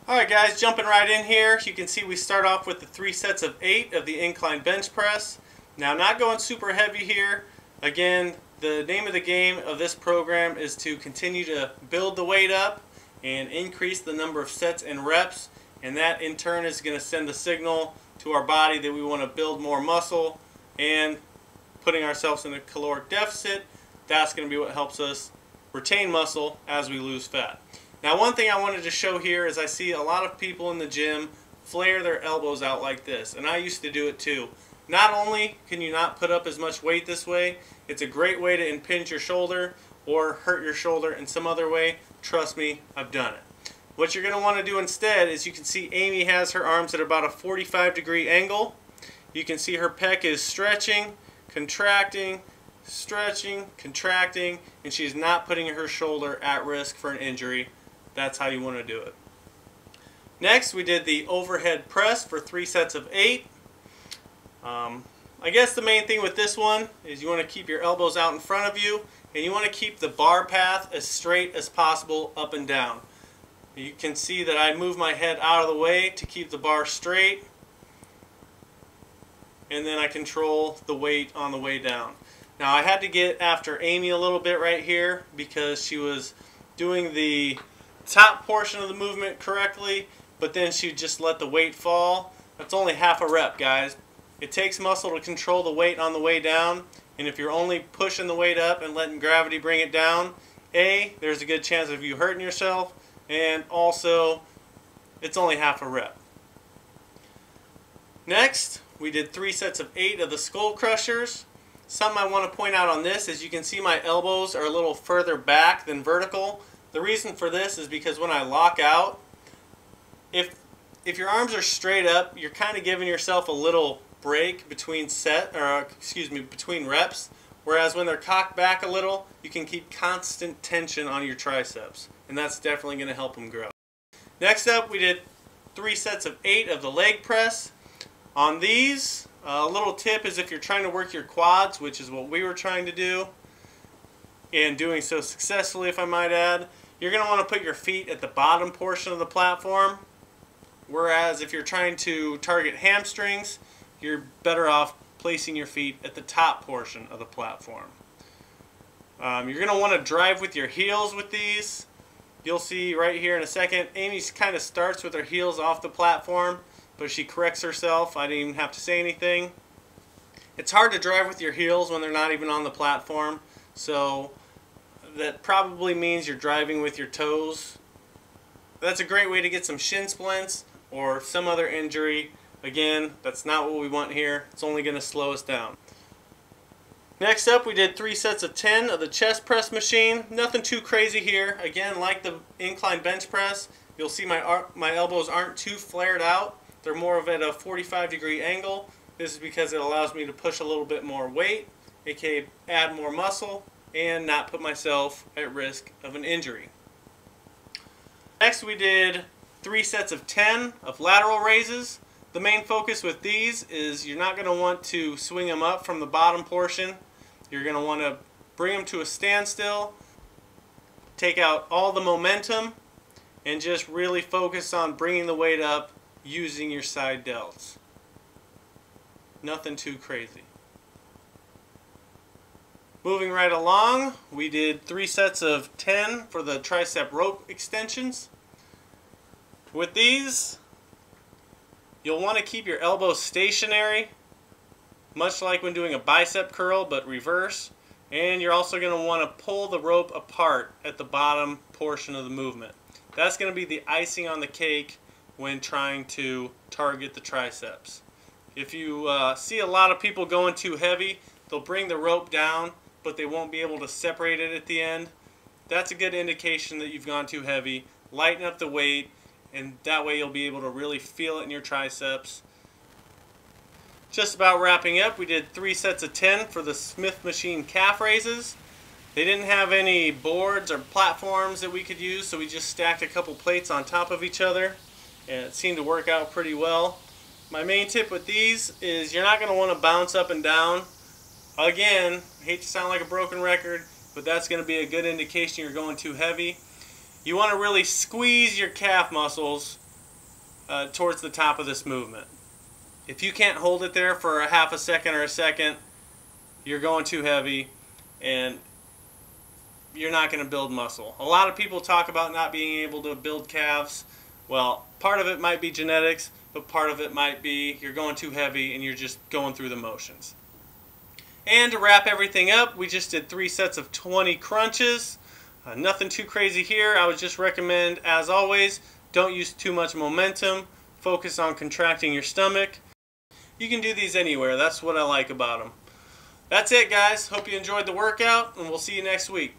Alright guys, jumping right in here, you can see we start off with the 3 sets of 8 of the incline bench press. Now, not going super heavy here. Again, the name of the game of this program is to continue to build the weight up and increase the number of sets and reps, and that in turn is going to send the signal to our body that we want to build more muscle, and putting ourselves in a caloric deficit, that's going to be what helps us retain muscle as we lose fat. Now, one thing I wanted to show here is I see a lot of people in the gym flare their elbows out like this, and I used to do it too. Not only can you not put up as much weight this way, it's a great way to impinge your shoulder or hurt your shoulder in some other way. Trust me, I've done it. What you're going to want to do instead is, you can see Amy has her arms at about a 45-degree angle. You can see her pec is stretching, contracting, stretching, contracting, and she's not putting her shoulder at risk for an injury. That's how you want to do it. Next, we did the overhead press for 3 sets of 8. I guess the main thing with this one is you want to keep your elbows out in front of you, and you want to keep the bar path as straight as possible up and down. You can see that I move my head out of the way to keep the bar straight, and then I control the weight on the way down. Now, I had to get after Amy a little bit right here because she was doing the top portion of the movement correctly, but then she just let the weight fall. That's only half a rep, guys. It takes muscle to control the weight on the way down, and if you're only pushing the weight up and letting gravity bring it down, there's a good chance of you hurting yourself, and also it's only half a rep. Next, we did 3 sets of 8 of the skull crushers. Something I want to point out on this is you can see my elbows are a little further back than vertical. The reason for this is because when I lock out, if your arms are straight up, you're kind of giving yourself a little break between between reps, whereas when they're cocked back a little, you can keep constant tension on your triceps, and that's definitely going to help them grow. Next up, we did 3 sets of 8 of the leg press. On these, a little tip is if you're trying to work your quads, which is what we were trying to do, and doing so successfully, if I might add, you're going to want to put your feet at the bottom portion of the platform, whereas if you're trying to target hamstrings, you're better off placing your feet at the top portion of the platform. You're going to want to drive with your heels with these. You'll see right here in a second, Amy kind of starts with her heels off the platform, but she corrects herself. I didn't even have to say anything. It's hard to drive with your heels when they're not even on the platform, so that probably means you're driving with your toes. That's a great way to get some shin splints or some other injury. Again, that's not what we want here. It's only going to slow us down. Next up, we did 3 sets of 10 of the chest press machine. Nothing too crazy here. Again, like the incline bench press, you'll see my elbows aren't too flared out. They're more of at a 45-degree angle. This is because it allows me to push a little bit more weight, aka add more muscle, and not put myself at risk of an injury. Next, we did 3 sets of 10 of lateral raises. The main focus with these is you're not going to want to swing them up from the bottom portion. You're going to want to bring them to a standstill, take out all the momentum, and just really focus on bringing the weight up using your side delts. Nothing too crazy. Moving right along, we did 3 sets of 10 for the tricep rope extensions. With these, you'll want to keep your elbows stationary, much like when doing a bicep curl, but reverse. And you're also going to want to pull the rope apart at the bottom portion of the movement. That's going to be the icing on the cake when trying to target the triceps. If you see a lot of people going too heavy, they'll bring the rope down, but they won't be able to separate it at the end. That's a good indication that you've gone too heavy. Lighten up the weight, and that way you'll be able to really feel it in your triceps. Just about wrapping up, we did 3 sets of 10 for the Smith machine calf raises. They didn't have any boards or platforms that we could use, so we just stacked a couple plates on top of each other, and it seemed to work out pretty well. My main tip with these is you're not going to want to bounce up and down. Again, I hate to sound like a broken record, but that's going to be a good indication you're going too heavy. You want to really squeeze your calf muscles towards the top of this movement. If you can't hold it there for a half a second or a second, you're going too heavy and you're not going to build muscle. A lot of people talk about not being able to build calves. Well, part of it might be genetics, but part of it might be you're going too heavy and you're just going through the motions. And to wrap everything up, we just did 3 sets of 20 crunches. Nothing too crazy here. I would just recommend, as always, don't use too much momentum. Focus on contracting your stomach. You can do these anywhere. That's what I like about them. That's it, guys. Hope you enjoyed the workout, and we'll see you next week.